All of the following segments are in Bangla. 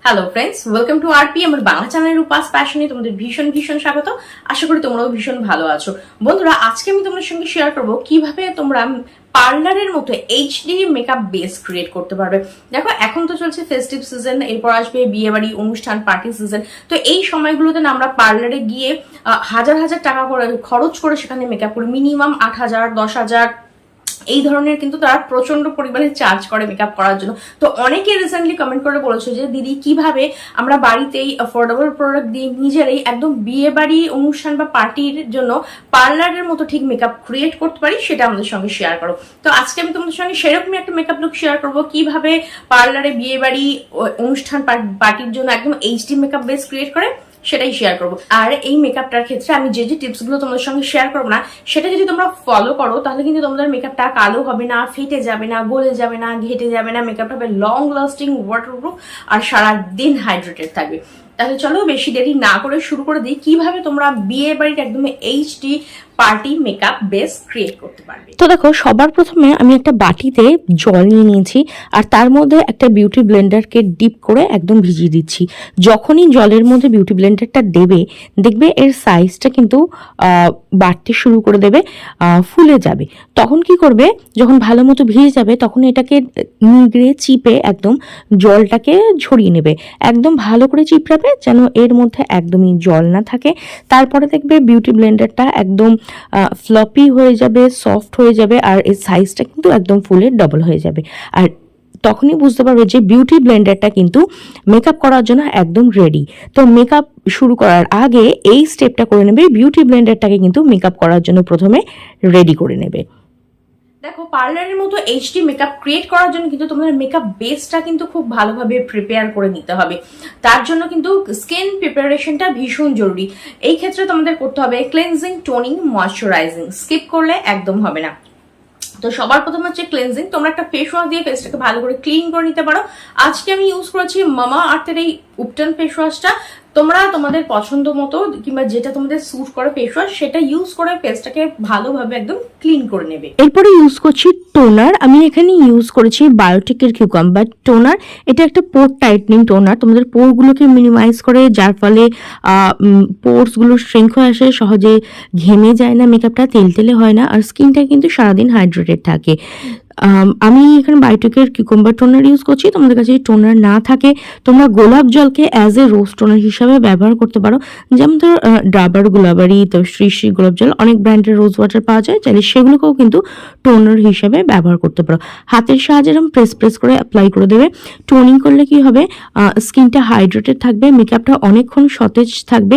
Hello friends, welcome to RP আমার বাংলা চ্যানেলের উপাস প্যাশনে তোমাদের ভীষণ ভীষণ স্বাগত। আশা করি তোমরাও ভীষণ ভালো আছো। বন্ধুরা, আজকে আমি তোমাদের সঙ্গে শেয়ার করব কিভাবে তোমরা পার্লারের মতো এইচডি মেকআপ বেস ক্রিয়েট করতে পারবে। দেখো, এখন তো চলছে ফেস্টিভ সিজন, এরপর আসবে বিয়ে বাড়ি, অনুষ্ঠান, পার্টি সিজন। তো এই সময়গুলোতে না আমরা পার্লারে গিয়ে হাজার হাজার টাকা করে খরচ করে সেখানে মেকআপ করি। মিনিমাম 8,000, 10,000 এই ধরনের কিন্তু তারা প্রচন্ড পরিমাণে চার্জ করে মেকআপ করার জন্য। তো অনেকে রিসেন্টলি কমেন্ট করে বলেছে যে দিদি, কিভাবে আমরা বাড়িতেই অ্যাফোর্ডেবল প্রোডাক্ট দিয়ে নিজেরাই একদম বিয়ে বাড়ি, অনুষ্ঠান বা পার্টির জন্য পার্লারের মতো ঠিক মেকআপ ক্রিয়েট করতে পারি, সেটা আমাদের সঙ্গে শেয়ার করো। তো আজকে আমি তোমাদের সঙ্গে সেরকমই একটা মেকআপ লুক শেয়ার করবো, কিভাবে পার্লারে, বিয়ে বাড়ি, অনুষ্ঠান, পার্টির জন্য একদম এইচডি মেকআপ বেস ক্রিয়েট করে সেটাই শেয়ার করবো। আর এই মেকআপটার ক্ষেত্রে আমি যে টিপস গুলো তোমাদের সঙ্গে শেয়ার করবো না, সেটা যদি তোমরা ফলো করো তাহলে কিন্তু তোমাদের মেকআপটা কালো হবে না, ফেটে যাবে না, গলে যাবে না, ঘেটে যাবে না। মেকআপটা হবে লং লাস্টিং, ওয়াটারপ্রুফ আর সারাদিন হাইড্রেটেড থাকবে। তাহলে চলো বেশি দেরি না করে শুরু করে দিই কিভাবে তোমরা বিয়ে বাড়ির একদম HD party makeup base create করতে পারবে। তো দেখো, সবার প্রথমে আমি একটা বাটিতে জল নিয়ে নিয়েছি আর তার মধ্যে একটা বিউটি ব্লেন্ডারকে ডিপ করে একদম ভিজিয়ে দিচ্ছি। যখনই জলের মধ্যে বিউটি ব্লেন্ডারটা দেবে, দেখবে এর সাইজটা কিন্তু বাড়তে শুরু করে দেবে, ফুলে যাবে। তখন কি করবে, যখন ভালো মতো ভিজে যাবে তখন এটাকে নিগড়ে চিপে একদম জলটাকে ঝরিয়ে নেবে। একদম ভালো করে চিপড়াবে যেন এর মধ্যে একদমই জল না থাকে। তারপরে দেখবে বিউটি ব্লেন্ডারটা একদম ফ্লপি হয়ে যাবে, সফট হয়ে যাবে আর এর সাইজটা কিন্তু একদম ফুলের ডবল হয়ে যাবে। আর তখনই বুঝতে পারবে যে বিউটি ব্লেন্ডারটা কিন্তু মেকআপ করার জন্য একদম রেডি। তো মেকআপ শুরু করার আগে এই স্টেপটা করে নেবে, বিউটি ব্লেন্ডারটাকে কিন্তু মেকআপ করার জন্য প্রথমে রেডি করে নেবে। দেখো, পার্লারের মতো এইচডি মেকআপ ক্রিয়েট করার জন্য কিন্তু তোমাদের মেকআপ বেসটা কিন্তু খুব ভালোভাবে প্রিপেয়ার করে নিতে হবে। তার জন্য কিন্তু স্কিন প্রিপারেশনটা ভীষণ জরুরি। এই ক্ষেত্রে তোমাদের করতে হবে ক্লেনজিং, টোনিং, ময়শ্চারাইজিং। স্কিপ করলে একদম হবে না। তো সবার প্রথম হচ্ছে ক্লেনজিং। তোমরা একটা ফেস ওয়াশ দিয়ে ফেসটাকে ভালো করে ক্লিন করে নিতে পারো। আজকে আমি ইউজ করেছি মামা আর্থের এই উপটন ফেস ওয়াশটা। তোমরা তোমাদের পছন্দ মতো কিংবা যেটা তোমাদের স্যুট করে ফেস ওয়াশ, সেটা ইউজ করে ফেসটাকে ভালোভাবে একদম ক্লিন করে নেবে। এরপরে ইউজ করছি টোনার। আমি এখানে ইউজ করেছি বায়োটিকের কিউকাম্বার টোনার। এটা একটা পোর টাইটনিং টোনার, তোমাদের পোরগুলোকে মিনিমাইজ করে, যার ফলে পোর্সগুলো শ্রিঙ্ক হয়ে আসে, সহজে ঘেমে যায় না, মেকআপটা তেলতেলে হয় না, আর স্কিনটা কিন্তু সারাদিন হাইড্রেটেড থাকে। আমি এখানে বায়োটিকের কিউকাম্বার টোনার ইউজ করছি। তোমাদের কাছে যদি টোনার না থাকে, তোমরা গোলাপ জলকে অ্যাজ এ রোজ টোনার হিসাবে ব্যবহার করতে পারো। যেমন ধর ডাবার গুলাবারি, তো শ্রী শ্রী গোলাপ জল, অনেক ব্র্যান্ডের রোজ ওয়াটার পাওয়া যায়, চাইলে সেগুলোকেও কিন্তু টোনার হিসাবে ব্যবহার করতে পারো। হাতের সাহায্যে এরকম প্রেস করে অ্যাপ্লাই করে দেবে। টোনিং করলে কি হবে, স্কিনটা হাইড্রেটেড থাকবে, মেকআপটা অনেকক্ষণ সতেজ থাকবে,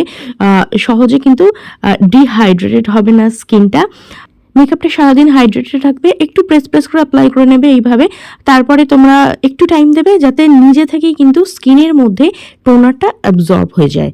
সহজে কিন্তু ডিহাইড্রেটেড হবে না স্কিনটা। মেকআপটা সারাদিন হাইড্রেটেড থাকবে। একটু প্রেস করে অ্যাপ্লাই করে নেবে এইভাবে। তারপরে তোমরা একটু টাইম দেবে যাতে নিজে থেকেই কিন্তু স্কিনের মধ্যে টোনারটা অ্যাবজর্ব হয়ে যায়।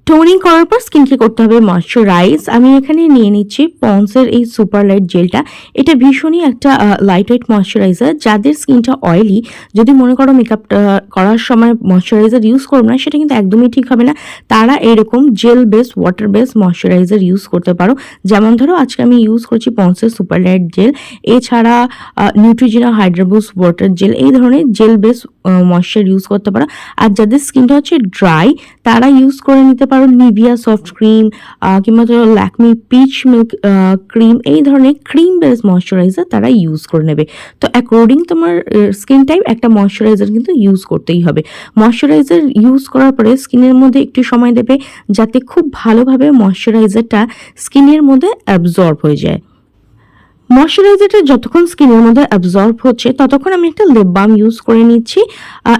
টোনিং করার পর স্কিনকে করতে হবে ময়শ্চারাইজ। আমি এখানে নিয়ে নিচ্ছি পন্সের এই সুপার লাইট জেলটা। এটা ভীষণই একটা লাইট ওয়েট ময়শ্চারাইজার। যাদের স্কিনটা অয়েলি, যদি মনে করো মেকআপটা করার সময় ময়শ্চারাইজার ইউজ করবো না, সেটা কিন্তু একদমই ঠিক হবে না। তারা এরকম jail base, water base moisturiser use করতে পারো। যেমন ধরো আজকে আমি ইউজ করছি পন্সের সুপার লাইট জেল। এছাড়া নিউট্রিজিনা হাইড্রাবুস ওয়াটার জেল, এই ধরনের জেল বেস ময়শ্চার ইউজ করতে পারো। আর যাদের স্কিনটা হচ্ছে ড্রাই, তারা ইউজ করে নিতে পারো নিভিয়া সফট ক্রিম কিংবা ধরো ল্যাকমি পিচ মিল্ক ক্রিম, এই ধরনের ক্রিম বেস ময়শ্চারাইজার তারা ইউজ করে নেবে। তো অ্যাকর্ডিং তোমার স্কিন টাইপ একটা ময়শ্চারাইজার কিন্তু ইউজ করতেই হবে। ময়শ্চারাইজার ইউজ করার পরে স্কিনের মধ্যে একটু সময় দেবে যাতে খুব ভালোভাবে ময়শ্চারাইজারটা স্কিনের মধ্যে অ্যাবজর্ব হয়ে যায়। ময়শ্চারাইজারটা যতক্ষণ স্কিনের মধ্যে অ্যাবজর্ব হচ্ছে ততক্ষণ আমি একটা লিপ বাম ইউজ করে নিচ্ছি।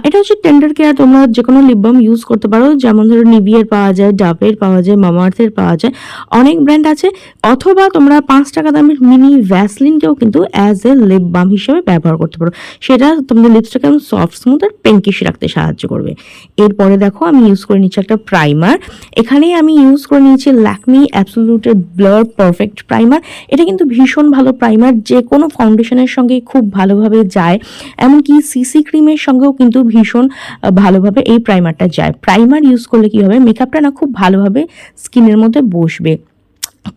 এটা হচ্ছে টেন্ডার কেয়ার। তোমরা যে কোনো লিপ বাম ইউজ করতে পারো, যেমন ধরো নিভিয়ার পাওয়া যায়, ডাবের পাওয়া যায়, মামা আর্থের পাওয়া যায়, অনেক ব্র্যান্ড আছে। অথবা তোমরা 5 টাকা দামের মিনি ভ্যাসলিনকেও কিন্তু অ্যাজ এ লিপ বাম হিসেবে ব্যবহার করতে পারো। সেটা তোমাদের লিপসটাকে একদম সফট, স্মুথ আর পিঙ্কিশ রাখতে সাহায্য করবে। এরপরে দেখো আমি ইউজ করে নিচ্ছি একটা প্রাইমার। এখানেই আমি ইউজ করে নিয়েছি ল্যাকমি অ্যাবসোলিউটের ব্লার পারফেক্ট প্রাইমার। এটা কিন্তু ভীষণ ভালো প্রাইমার, যে কোনো ফাউন্ডেশনের সঙ্গে খুব ভালোভাবে যায়, এমনকি সিসি ক্রিমের সঙ্গেও কিন্তু ভীষণ ভালোভাবে এই প্রাইমারটা যায়। প্রাইমার ইউজ করলে কি হবে, মেকআপটা না খুব ভালোভাবে স্কিনের মধ্যে বসবে।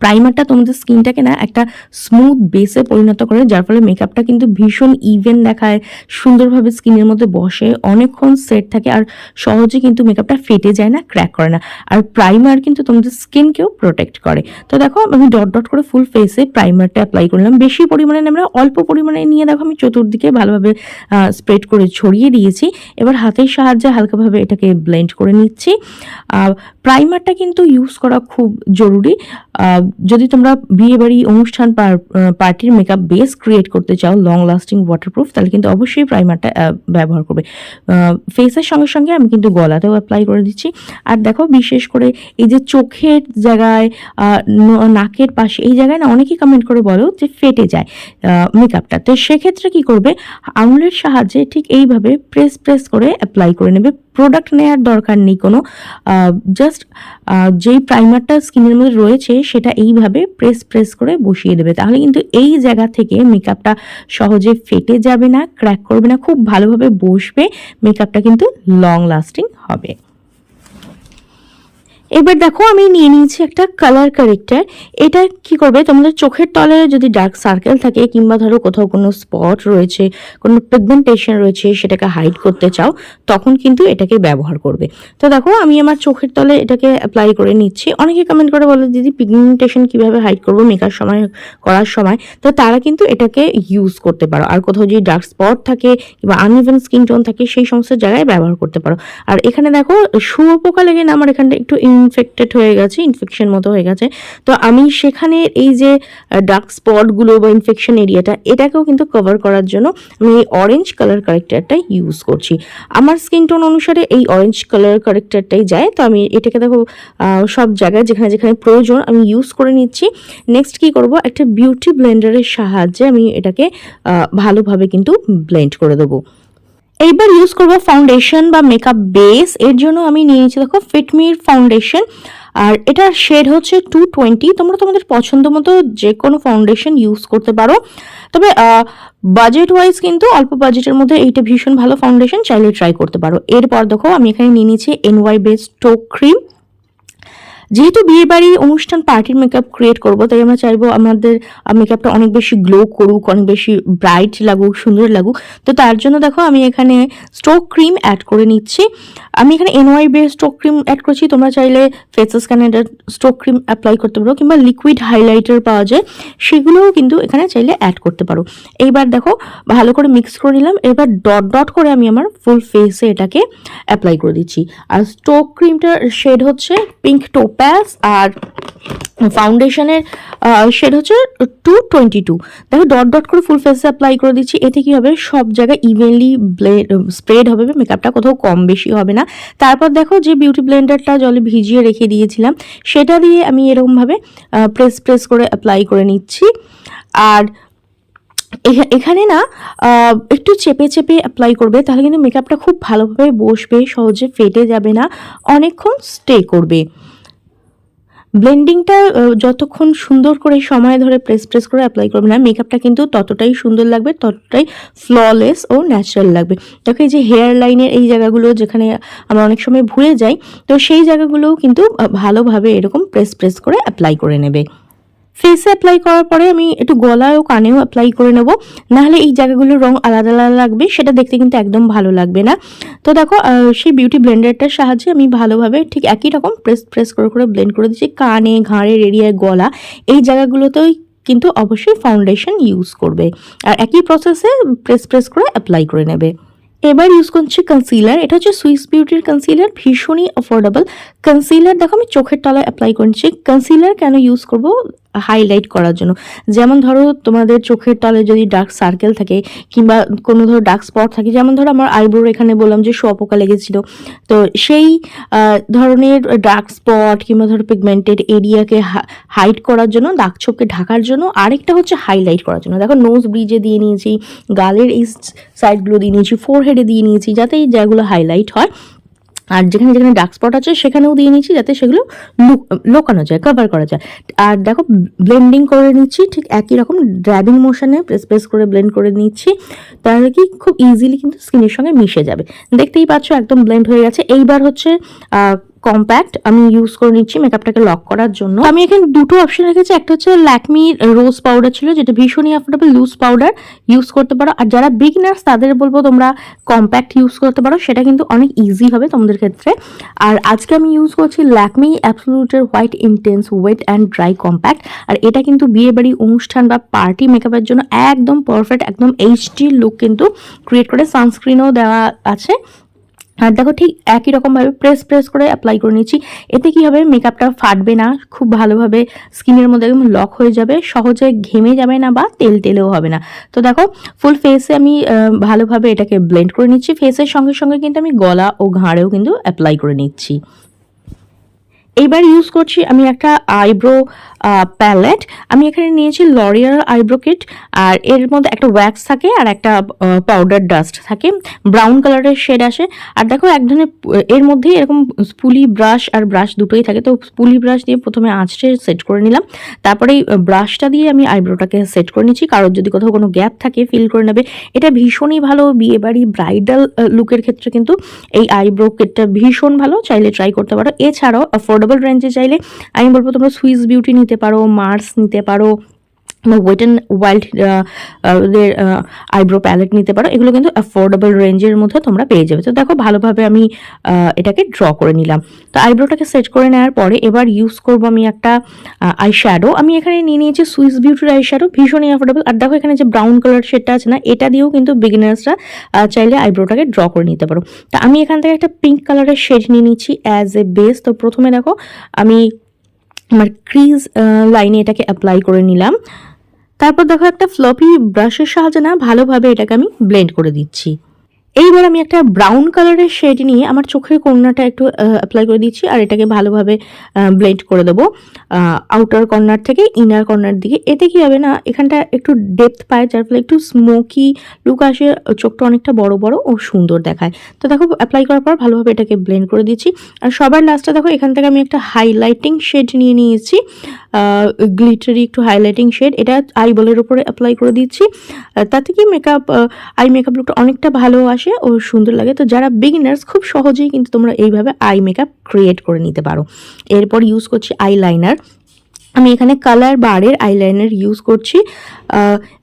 প্রাইমারটা তোমাদের স্কিনটাকে না একটা স্মুথ বেসে পরিণত করে, যার ফলে মেকআপটা কিন্তু ভীষণ ইভেন দেখায়, সুন্দরভাবে স্কিনের মধ্যে বসে, অনেকক্ষণ সেট থাকে, আর সহজে কিন্তু মেকআপটা ফেটে যায় না, ক্র্যাক করে না। আর প্রাইমার কিন্তু তোমাদের স্কিনকেও প্রোটেক্ট করে। তো দেখো আমি ডট ডট করে ফুল ফেসে প্রাইমারটা অ্যাপ্লাই করলাম। বেশি পরিমাণে আমরা অল্প পরিমাণে নিয়ে দেখো আমি চতুর্দিকে ভালোভাবে স্প্রেড করে ছড়িয়ে দিয়েছি। এবার হাতের সাহায্যে হালকাভাবে এটাকে ব্লেন্ড করে নিচ্ছি। প্রাইমারটা কিন্তু ইউজ করা খুব জরুরি। যদি তোমরা বিয়ে বাড়ি অনুষ্ঠান পার্টির মেকআপ বেস ক্রিয়েট করতে চাও লং লাস্টিং ওয়াটারপ্রুফ, তাহলে কিন্তু অবশ্যই প্রাইমারটা ব্যবহার করবে। ফেসের সঙ্গে সঙ্গে আমি কিন্তু গলাতেও অ্যাপ্লাই করে দিচ্ছি। আর দেখো বিশেষ করে এই যে চোখের জায়গায়, নাকের পাশে, এই জায়গায় না অনেকেই কমেন্ট করে বলো যে ফেটে যায় মেকআপটা। তো সেক্ষেত্রে কি করবে, আঙুলের সাহায্যে ঠিক এইভাবে প্রেস প্রেস করে অ্যাপ্লাই করে নেবে। প্রোডাক্ট নেওয়ার দরকার নেই কোনো, জাস্ট যেই প্রাইমারটা স্কিনের মধ্যে রয়েছে সেটা এইভাবে প্রেস প্রেস করে বসিয়ে দেবে। তাহলে কিন্তু এই জায়গা থেকে মেকআপটা সহজে ফেটে যাবে না, ক্র্যাক করবে না, খুব ভালোভাবে বসবে, মেকআপটা কিন্তু লং লাস্টিং হবে। এবার দেখো আমি নিয়ে নিয়েছি একটা কালার কারেক্টার। এটা কি করবে, তোমাদের চোখের তলে যদি ডার্ক সার্কেল থাকে কিংবা ধরো কোথাও কোনো স্পট রয়েছে, কোনো পিগমেন্টেশন রয়েছে, সেটাকে হাইড করতে চাও, তখন কিন্তু এটাকে ব্যবহার করবে। তো দেখো আমি আমার চোখের তলে এটাকে অ্যাপ্লাই করে নিচ্ছি। অনেকে কমেন্ট করে বলে দিদি পিগমেন্টেশন কিভাবে হাইড করবো মেকআপ করার সময়, তো তারা কিন্তু এটাকে ইউজ করতে পারো। আর কোথাও যদি ডার্ক স্পট থাকে কিংবা আনইভেন স্কিন টোন থাকে, সেই সমস্ত জায়গায় ব্যবহার করতে পারো। আর এখানে দেখো শুয়োপোকা লেগে না আমার এখানটা একটু ইনফেক্টেড হয়ে গেছে, ইনফেকশন মতো হয়ে গেছে। তো আমি সেখানে এই যে ডার্ক স্পটগুলো বা ইনফেকশন এরিয়াটা, এটাকেও কিন্তু কভার করার জন্য আমি এই অরেঞ্জ কালার কারেক্টারটা ইউজ করছি। আমার স্কিন টোন অনুসারে এই অরেঞ্জ কালার কারেক্টারটাই যায়। তো আমি এটাকে দেখো সব জায়গায় যেখানে যেখানে প্রয়োজন আমি ইউজ করে নিচ্ছি। নেক্সট কি করব, একটা বিউটি ব্লেন্ডারের সাহায্যে আমি এটাকে ভালোভাবে কিন্তু ব্লেন্ড করে দেবো। এইবার ইউজ করবো ফাউন্ডেশন বা মেকআপ বেস। এর জন্য আমি নিয়ে নিচ্ছি দেখো ফিটমির ফাউন্ডেশন, আর এটার শেড হচ্ছে 220। তোমরা তোমাদের পছন্দ মতো যে কোনো ফাউন্ডেশন ইউজ করতে পারো, তবে বাজেট ওয়াইজ কিন্তু অল্প বাজেটের মধ্যে এইটা ভীষণ ভালো ফাউন্ডেশন, চাইলে ট্রাই করতে পারো। এরপর দেখো আমি এখানে নিয়ে নিচ্ছি NY বেস টোক ক্রিম। যেহেতু বিয়ে বাড়ি অনুষ্ঠান পার্টির মেকআপ ক্রিয়েট করবো, তাই আমরা চাইবো আমাদের মেকআপটা অনেক বেশি গ্লো করুক, অনেক বেশি ব্রাইট লাগুক, সুন্দর লাগুক। তো তার জন্য দেখো আমি এখানে স্টোক ক্রিম অ্যাড করে নিচ্ছি। আমি এখানে NY base strobe cream add করছি। তোমরা চাইলে ফেসেস ক্যানেডার স্টোক ক্রিম অ্যাপ্লাই করতে পারো, কিংবা লিকুইড হাইলাইটার পাওয়া যায়, সেগুলোও কিন্তু এখানে চাইলে অ্যাড করতে পারো। এইবার দেখো ভালো করে মিক্স করে নিলাম। এবার ডট ডট করে আমি আমার ফুল ফেসে এটাকে অ্যাপ্লাই করে দিচ্ছি। আর স্টোক ক্রিমটার শেড হচ্ছে পিঙ্ক টোপ্যাজ, আর ফাউন্ডেশনের শেড হচ্ছে 222। দেখো ডট ডট করে ফুল ফেসে অ্যাপ্লাই করে দিচ্ছি। এতে কি হবে, সব জায়গায় ইভেনলি স্প্রেড হবে, মেকআপটা কোথাও কম বেশি হবে না। তারপর দেখো যে বিউটি ব্লেন্ডারটা জলে ভিজিয়ে রেখে দিয়েছিলাম, সেটা দিয়ে আমি এরকমভাবে প্রেস প্রেস করে অ্যাপ্লাই করে নিচ্ছি। আর এখানে না একটু চেপে চেপে অ্যাপ্লাই করবে, তাহলে কিন্তু মেকআপটা খুব ভালোভাবে বসবে, সহজে ফেটে যাবে না, অনেকক্ষণ স্টে করবে। ব্লেন্ডিংটা যতক্ষণ সুন্দর করে সময় ধরে প্রেস প্রেস করে অ্যাপ্লাই করবে না, মেকআপটা কিন্তু ততটাই সুন্দর লাগবে, ততটাই ফ্ললেস ও ন্যাচারাল লাগবে। দেখো এই যে হেয়ার লাইনের এই জায়গাগুলো যেখানে আমরা অনেক সময় ভুলে যাই, তো সেই জায়গাগুলোও কিন্তু ভালোভাবে এরকম প্রেস প্রেস করে অ্যাপ্লাই করে নেবে। ফেসে অ্যাপ্লাই করার পরে আমি একটু গলায় ও কানেও অ্যাপ্লাই করে নেব, নাহলে এই জায়গাগুলোর রং আলাদা আলাদা লাগবে, সেটা দেখতে কিন্তু একদম ভালো লাগবে না। তো দেখো সেই বিউটি ব্লেন্ডারটার সাহায্যে আমি ভালোভাবে ঠিক একই রকম প্রেস করে করে ব্লেন্ড করে দিচ্ছি। কানে, ঘাড়ের এরিয়ায়, গলা, এই জায়গাগুলোতেও কিন্তু অবশ্যই ফাউন্ডেশন ইউজ করবে, আর একই প্রসেসে প্রেস করে অ্যাপ্লাই করে নেবে। এবার ইউজ করছি কনসিলার। এটা হচ্ছে সুইস বিউটির কনসিলার, ভীষণই অ্যাফোর্ডেবল কনসিলার। দেখো আমি চোখের তলায় অ্যাপ্লাই করছি। কনসিলার কেন ইউজ করব, হাইলাইট করার জন্য। যেমন ধরো তোমাদের চোখের তলে যদি ডার্ক সার্কেল থাকে কিংবা কোনো ধরো ডার্ক স্পট থাকে, যেমন ধরো আমার আইব্রোর এখানে বললাম যে শুয়োপোকা লেগেছিল, তো সেই ধরনের ডার্ক স্পট কিংবা ধরো পিগমেন্টেড এরিয়াকে হাইড করার জন্য, দাগ ছোপকে ঢাকার জন্য, আরেকটা হচ্ছে হাইলাইট করার জন্য। দেখো নোজ ব্রিজে দিয়ে নিয়েছি, গালের এই সাইডগুলো দিয়ে নিয়েছি, ফোরহেডে দিয়ে নিয়েছি, যাতে এই জায়গাগুলো হাইলাইট হয়। আর যেখানে যেখানে ডার্ক স্পট আছে সেখানেও দিয়ে নিচ্ছি, যাতে সেগুলো লুকানো যায়, কভার করা যায়। আর দেখো ব্লেন্ডিং করে নিচ্ছি ঠিক একই রকম ড্র্যাবিং মোশনে প্রেস করে ব্লেন্ড করে নিচ্ছি, তাহলে কি খুব ইজিলি কিন্তু স্কিনের সঙ্গে মিশে যাবে। দেখতেই পাচ্ছ একদম ব্লেন্ড হয়ে গেছে। এইবার হচ্ছে কম্প্যাক্ট আমি ইউজ করে নিচ্ছি মেকআপটাকে লক করার জন্য। আমি এখানে দুটো অপশন রেখেছি, একটা হচ্ছে ল্যাকমি রোজ পাউডার ছিল যেটা ভীষণই অ্যাফোর্ডেবল, লুজ পাউডার ইউজ করতে পারো। আর যারা বিগিনার্স তাদের বলবো তোমরা কম্প্যাক্ট ইউজ করতে পারো, সেটা কিন্তু অনেক ইজি হবে তোমাদের ক্ষেত্রে। আর আজকে আমি ইউজ করছি ল্যাকমি অ্যাবসোলুটের white intense wet and dry compact. আর এটা কিন্তু বিয়ে বাড়ি অনুষ্ঠান বা পার্টি মেকআপের জন্য একদম পারফেক্ট, একদম এইচডি লুক কিন্তু ক্রিয়েট করে। সানস্ক্রিনও দেওয়া আছে। আর দেখো ঠিক একই রকমভাবে প্রেস করে অ্যাপ্লাই করে নিচ্ছি। এতে কি হবে, মেকআপটা ফাটবে না, খুব ভালোভাবে স্কিনের মধ্যে একদম লক হয়ে যাবে, সহজে ঘেমে যাবে না বা তেলেও হবে না। তো দেখো ফুল ফেসে আমি ভালোভাবে এটাকে ব্লেন্ড করে নিচ্ছি। ফেসের সঙ্গে সঙ্গে কিন্তু আমি গলা ও ঘাড়েও কিন্তু অ্যাপ্লাই করে নিচ্ছি। এইবার ইউজ করছি আমি একটা আইব্রো প্যালেট। আমি এখানে নিয়েছি লরিয়াল আইব্রো কিট, আর এর মধ্যে একটা ওয়্যাক্স থাকে আর একটা পাউডার ডাস্ট থাকে, ব্রাউন কালারের শেড আসে। আর দেখো এক ধরনের এর মধ্যেই এরকম স্পুলি ব্রাশ আর ব্রাশ দুটোই থাকে। তো স্পুলি ব্রাশ দিয়ে প্রথমে আঁচড়ে সেট করে নিলাম, তারপরে এই ব্রাশটা দিয়ে আমি আইব্রোটাকে সেট করে নিচ্ছি। কারোর যদি কোথাও কোনো গ্যাপ থাকে ফিল করে নেবে। এটা ভীষণই ভালো বিয়েবাড়ি ব্রাইডাল লুকের ক্ষেত্রে, কিন্তু এই আইব্রো কিটটা ভীষণ ভালো, চাইলে ট্রাই করতে পারো। এছাড়াও অ্যাফোর্ডেবল রেঞ্জে চাইলে আমি বলবো তোমরা সুইস বিউটি নিতে পারো, মার্স নিতে পারো, wet and wild eyebrow palette নিতে পারো। এগুলো কিন্তু অ্যাফোর্ডেবল রেঞ্জের মধ্যে তোমরা পেয়ে যাবে। তো দেখো ভালোভাবে আমি এটাকে ড্র করে নিলাম। তো আইব্রোটাকে সেট করে নেওয়ার পরে এবার ইউজ করবো আমি একটা আই শ্যাডো। আমি এখানে নিয়ে নিয়েছি সুইস বিউটির আই শ্যাডো, ভীষণই অ্যাফোর্ডেবল। আর দেখো এখানে যে ব্রাউন কালার শেডটা আছে না, এটা দিয়েও কিন্তু বিগিনার্সরা চাইলে আইব্রোটাকে ড্র করে নিতে পারো। তো আমি এখান থেকে একটা পিঙ্ক কালারের শেড নিয়ে নিচ্ছি অ্যাজ এ বেস। তো প্রথমে দেখো আমি আমার ক্রিজ লাইনে এটাকে অ্যাপ্লাই করে নিলাম। তারপর দেখো একটা ফ্লপি ব্রাশের সাহায্যে না ভালোভাবে এটাকে আমি ব্লেন্ড করে দিচ্ছি। এইবার আমি একটা ব্রাউন কালারের শেড নিয়ে আমার চোখের কর্নারটা একটু অ্যাপ্লাই করে দিচ্ছি, আর এটাকে ভালোভাবে ব্লেন্ড করে দেবো আউটার কর্নার থেকে ইনার কর্নার দিকে। এতে কি হবে না, এখানটা একটু ডেপথ পায়, যার ফলে একটু স্মোকি লুক আসে, চোখটা অনেকটা বড় বড় ও সুন্দর দেখায়। তো দেখো অ্যাপ্লাই করার পর ভালোভাবে এটাকে ব্লেন্ড করে দিচ্ছি। আর সবার লাস্টে দেখো এখান থেকে আমি একটা হাইলাইটিং শেড নিয়ে নিয়েছি, গ্লিটারি একটু হাইলাইটিং শেড। এটা আইবলের উপরে অ্যাপ্লাই করে দিচ্ছি। তাতে কি আই মেকআপ লুকটা অনেকটা ভালো আসে ও সুন্দর লাগে। তো যারা বিগিনার্স খুব সহজেই কিন্তু তোমরা এইভাবে আই মেকআপ ক্রিয়েট করে নিতে পারো। এরপর ইউজ করছি আইলাইনার। আমি এখানে কালার বারের আইলাইনার ইউজ করছি।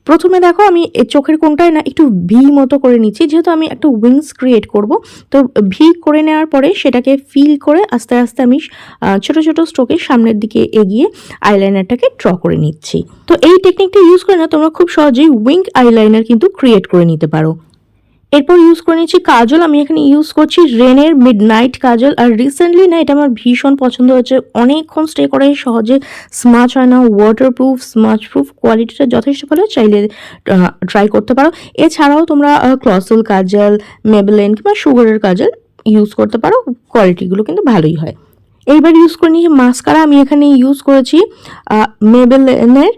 প্রথমে দেখো আমি চোখের কোণটায় না একটু ভি মতো করে নিচ্ছি, যেহেতু আমি একটা উইংস ক্রিয়েট করব। তো ভি করে নেওয়ার পরে সেটাকে ফিল করে আস্তে আস্তে আমি ছোট ছোট স্ট্রোকে সামনের দিকে এগিয়ে আইলাইনারটাকে ড্র করে নিচ্ছি। তো এই টেকনিকটা ইউজ করে না তোমরা খুব সহজেই উইং আইলাইনার কিন্তু ক্রিয়েট করে নিতে পারো। এরপর ইউজ করে নিচ্ছি কাজল। আমি এখানে ইউজ করছি রেনের মিডনাইট কাজল। আর রিসেন্টলি না এটা আমার ভীষণ পছন্দ হচ্ছে, অনেকক্ষণ স্টে করে, সহজে স্মাচ হয় না, ওয়াটারপ্রুফ স্মাচ প্রুফ, কোয়ালিটিটা যথেষ্ট ভালো, চাইলে ট্রাই করতে পারো। এছাড়াও তোমরা ক্লসেল কাজল, মেবেলিন কিংবা সুগারের কাজল ইউজ করতে পারো, কোয়ালিটিগুলো কিন্তু ভালোই হয়। এইবার ইউজ করে নিয়েছি মাস্কারা। আমি এখানে ইউজ করেছি মেবেলিনের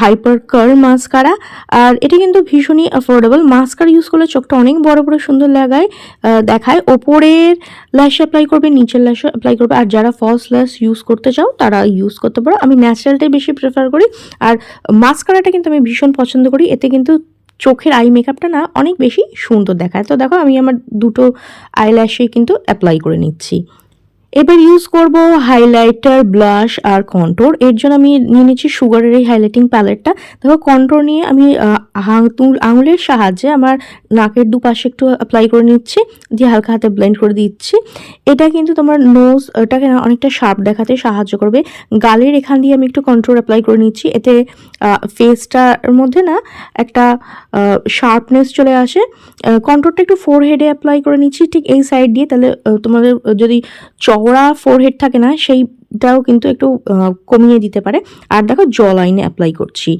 হাইপার কার্ল মাস্কারা। আর এটা কিন্তু ভীষণই অ্যাফোর্ডেবল। মাস্কারা ইউজ করলে চোখটা অনেক বড় বড় সুন্দর দেখায়। ওপরের ল্যাশ অ্যাপ্লাই করবে, নিচের ল্যাশও অ্যাপ্লাই করবে। আর যারা ফলস ল্যাশ ইউজ করতে চাও তারা ইউজ করতে পারো। আমি ন্যাচারালটাই বেশি প্রেফার করি। আর মাস্কারাটা কিন্তু আমি ভীষণ পছন্দ করি, এতে কিন্তু চোখের আই মেকআপটা না অনেক বেশি সুন্দর দেখায়। তো দেখো আমি আমার দুটো আইল্যাশে কিন্তু অ্যাপ্লাই করে নিচ্ছি। এবার ইউজ করব হাইলাইটার, ব্লাশ আর কন্ট্রোর। এর জন্য আমি নিয়ে নিচ্ছি সুগারের এই হাইলাইটিং প্যালেটটা। দেখো কন্ট্রোর নিয়ে আমি আঙুলের সাহায্যে আমার নাকের দুপাশে একটু অ্যাপ্লাই করে নিচ্ছি, দিয়ে হালকা হাতে ব্লেন্ড করে দিচ্ছি। এটা কিন্তু তোমার নোজটাকে না অনেকটা শার্প দেখাতে সাহায্য করবে। গালের এখান দিয়ে আমি একটু কন্ট্রোর অ্যাপ্লাই করে নিচ্ছি, এতে ফেসটার মধ্যে না একটা শার্পনেস চলে আসে। কন্ট্রোরটা একটু ফোরহেডে অ্যাপ্লাই করে নিচ্ছি, ঠিক এই সাইড দিয়ে। তাহলে তোমাদের যদি চওড়া ফোরহেড থাকে না সেইটাও কিন্তু একটু কমিয়ে দিতে পারে। আর দেখো জ লাইনে অ্যাপ্লাই করছি।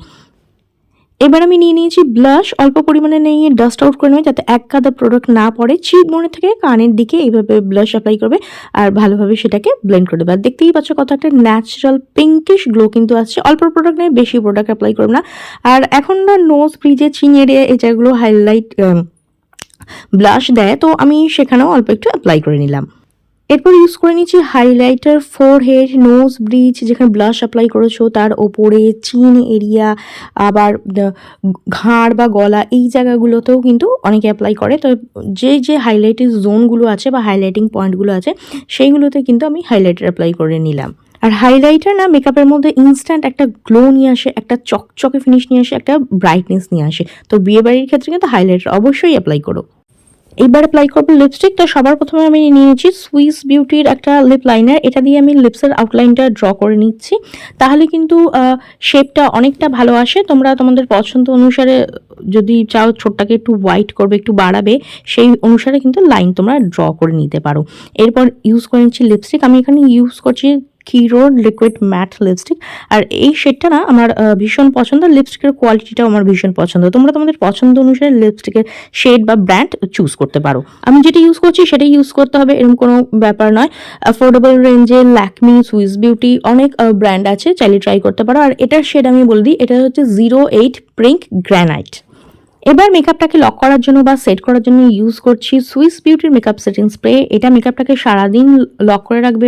এবার আমি নিয়ে নিয়েছি ব্লাশ, অল্প পরিমাণে নিয়ে ডাস্ট আউট করে নেবে, যাতে এক কাদা প্রোডাক্ট না পড়ে। চিক মনে থেকে কানের দিকে এইভাবে ব্লাশ অ্যাপ্লাই করবে আর ভালোভাবে সেটাকে ব্লেন্ড করে দেবে। আর দেখতেই পাচ্ছ কত একটা ন্যাচারাল পিঙ্কিশ গ্লো কিন্তু আসছে। অল্প প্রোডাক্ট নেই, বেশি প্রোডাক্ট অ্যাপ্লাই করবে না। আর এখন না নোজ ব্রিজে চিংড়ে এই জায়গাগুলো হাইলাইট ব্লাশ দেয়, তো আমি সেখানেও অল্প একটু অ্যাপ্লাই করে নিলাম। এরপর ইউজ করে নিচ্ছি হাইলাইটার, ফোরহেড, নোজ ব্রিজ, যেখানে ব্লাশ অ্যাপ্লাই করেছো তার ওপরে, চিন এরিয়া, আবার ঘাড় বা গলা এই জায়গাগুলোতেও কিন্তু অনেকে অ্যাপ্লাই করে। তো যে হাইলাইটের জোনগুলো আছে বা হাইলাইটিং পয়েন্টগুলো আছে সেইগুলোতে কিন্তু আমি হাইলাইটার অ্যাপ্লাই করে নিলাম। আর হাইলাইটার না মেকআপের মধ্যে ইনস্ট্যান্ট একটা গ্লো নিয়ে আসে, একটা চকচকে ফিনিশ নিয়ে আসে, একটা ব্রাইটনেস নিয়ে আসে। তো বিয়েবাড়ির ক্ষেত্রে কিন্তু হাইলাইটার অবশ্যই অ্যাপ্লাই করো। এইবার অ্যাপ্লাই করবো লিপস্টিক। তো সবার প্রথমে আমি নিয়েছি সুইস বিউটির একটা লিপ লাইনার। এটা দিয়ে আমি লিপসের আউটলাইনটা ড্র করে নিচ্ছি, তাহলে কিন্তু শেপটা অনেকটা ভালো আসে। তোমরা তোমাদের পছন্দ অনুসারে যদি চাও ছোটটাকে একটু হোয়াইট করবে, একটু বাড়াবে, সেই অনুসারে কিন্তু লাইন তোমরা ড্র করে নিতে পারো। এরপর ইউজ করে নিচ্ছি লিপস্টিক। আমি এখানে ইউজ করছি কিরোর লিকুইড ম্যাট লিপস্টিক। আর এই শেডটা না আমার ভীষণ পছন্দ, লিপস্টিকের কোয়ালিটিটাও আমার ভীষণ পছন্দ। তোমরা তোমাদের পছন্দ অনুসারে লিপস্টিকের শেড বা ব্র্যান্ড চুজ করতে পারো। আমি যেটা ইউজ করছি সেটাই ইউজ করতে হবে এরকম কোনো ব্যাপার নয়। অ্যাফোর্ডেবল রেঞ্জে ল্যাকমি, সুইস বিউটি অনেক ব্র্যান্ড আছে, চাইলে ট্রাই করতে পারো। আর এটার শেড আমি বলে দিই, এটা হচ্ছে 08 পিঙ্ক গ্রানাইট। এবার মেকআপটাকে লক করার জন্য বা সেট করার জন্য ইউজ করছি সুইস বিউটির মেকআপ সেটিং স্প্রে। এটা মেকআপটাকে সারাদিন লক করে রাখবে,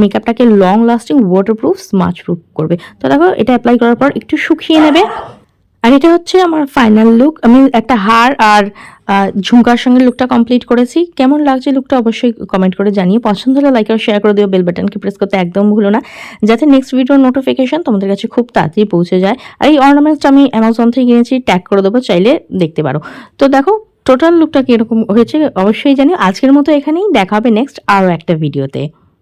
মেকআপটাকে long lasting, waterproof, smudge proof করবে। তো দেখো এটা অ্যাপ্লাই করার পর একটু শুকিয়ে নেবে। আর এটা হচ্ছে আমার ফাইনাল লুক। আমি একটা হার আর ঝুমকার সঙ্গে লুকটা কমপ্লিট করেছি। কেমন লাগছে লুকটা অবশ্যই কমেন্ট করে জানিয়ে, পছন্দ হলে লাইক আর শেয়ার করে দিও, বেল বাটনকে প্রেস করতে একদম ভুলো না, যাতে নেক্সট ভিডিওর নোটিফিকেশন তোমাদের কাছে খুব তাড়াতাড়ি পৌঁছে যায়। আর এই অর্নামেন্টসটা আমি অ্যামাজন থেকে কিনেছি, ট্যাগ করে দেবো, চাইলে দেখতে পারো। তো দেখো টোটাল লুকটা কীরকম হয়েছে অবশ্যই জানিও। আজকের মতো এখানেই, দেখা হবে নেক্সট আরও একটা ভিডিওতে।